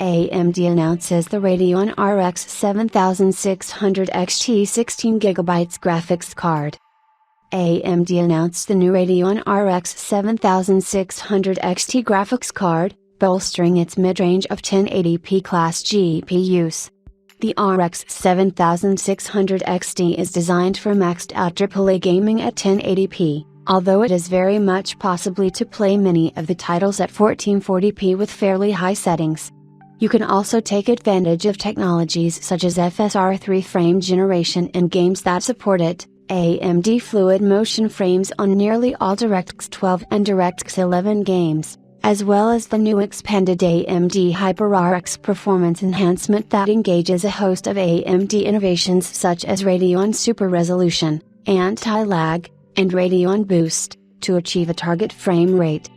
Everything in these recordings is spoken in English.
AMD announces the Radeon RX 7600 XT 16GB graphics card. AMD announced the new Radeon RX 7600 XT graphics card, bolstering its mid-range of 1080p class GPUs. The RX 7600 XT is designed for maxed-out AAA gaming at 1080p, although it is very much possible to play many of the titles at 1440p with fairly high settings. You can also take advantage of technologies such as FSR3 frame generation in games that support it, AMD Fluid Motion frames on nearly all DirectX 12 and DirectX 11 games, as well as the new expanded AMD HyperRX performance enhancement that engages a host of AMD innovations such as Radeon Super Resolution, Anti-Lag, and Radeon Boost, to achieve a target frame rate.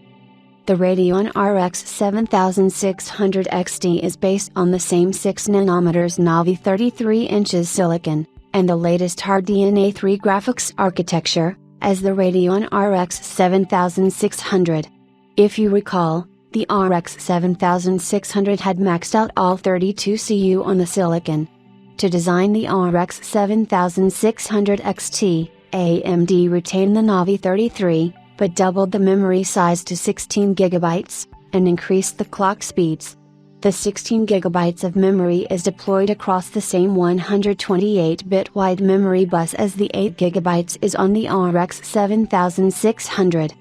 The Radeon RX 7600 XT is based on the same 6nm Navi 33" silicon, and the latest RDNA 3 graphics architecture, as the Radeon RX 7600. If you recall, the RX 7600 had maxed out all 32 CU on the silicon. To design the RX 7600 XT, AMD retained the Navi 33, but doubled the memory size to 16GB, and increased the clock speeds. The 16GB of memory is deployed across the same 128-bit wide memory bus as the 8GB is on the RX 7600.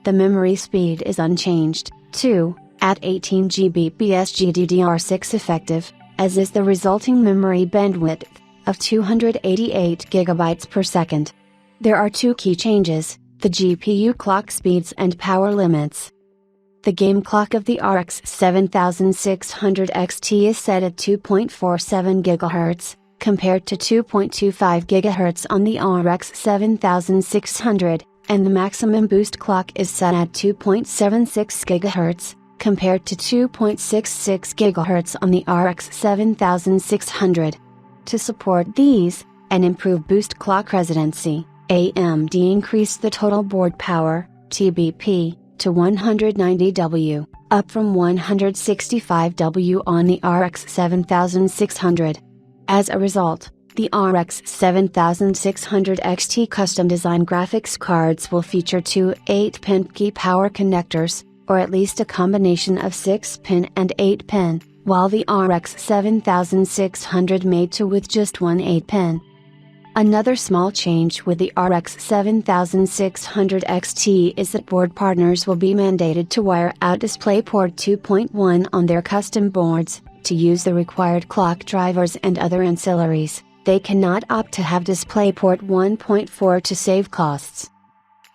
The memory speed is unchanged, too, at 18 Gbps GDDR6 effective, as is the resulting memory bandwidth, of 288 GB per second. There are two key changes: the GPU clock speeds and power limits. The game clock of the RX 7600 XT is set at 2.47 GHz, compared to 2.25 GHz on the RX 7600, and the maximum boost clock is set at 2.76 GHz, compared to 2.66 GHz on the RX 7600. To support these, and improve boost clock residency, AMD increased the total board power, TBP, to 190W, up from 165W on the RX 7600. As a result, the RX 7600 XT custom design graphics cards will feature two 8-pin key power connectors, or at least a combination of 6-pin and 8-pin, while the RX 7600 made to with just one 8-pin. Another small change with the RX 7600 XT is that board partners will be mandated to wire out DisplayPort 2.1 on their custom boards, to use the required clock drivers and other ancillaries. They cannot opt to have DisplayPort 1.4 to save costs.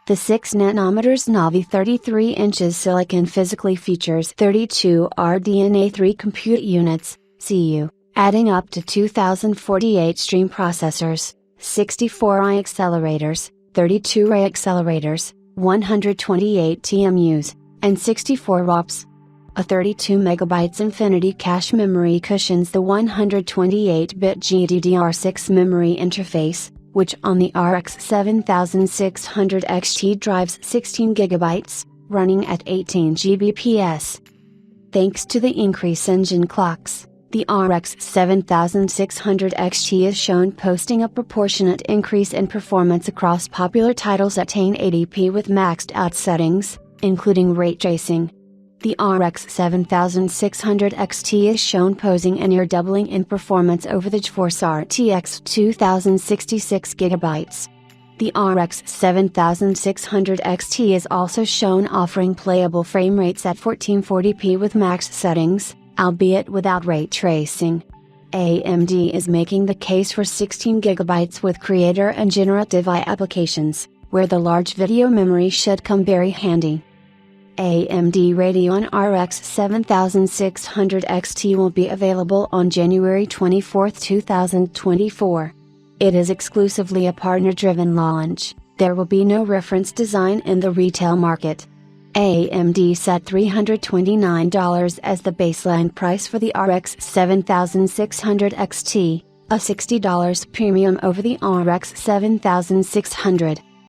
The 6nm Navi 33" silicon physically features 32 RDNA 3 compute units, CU, adding up to 2048 stream processors, 64 I accelerators, 32 Ray accelerators, 128 TMUs, and 64 ROPs. A 32 MB Infinity cache memory cushions the 128-bit GDDR6 memory interface, which on the RX 7600 XT drives 16 GB, running at 18 Gbps. Thanks to the increased engine clocks, the RX 7600 XT is shown posting a proportionate increase in performance across popular titles at 1080p with maxed out settings, including ray tracing. The RX 7600 XT is shown posing a near doubling in performance over the GeForce RTX 2066 GB. The RX 7600 XT is also shown offering playable frame rates at 1440p with maxed settings, albeit without ray tracing. AMD is making the case for 16 GB with creator and generative AI applications, where the large video memory should come very handy. AMD Radeon RX 7600 XT will be available on January 24, 2024. It is exclusively a partner-driven launch. There will be no reference design in the retail market. AMD set $329 as the baseline price for the RX 7600 XT, a $60 premium over the RX 7600.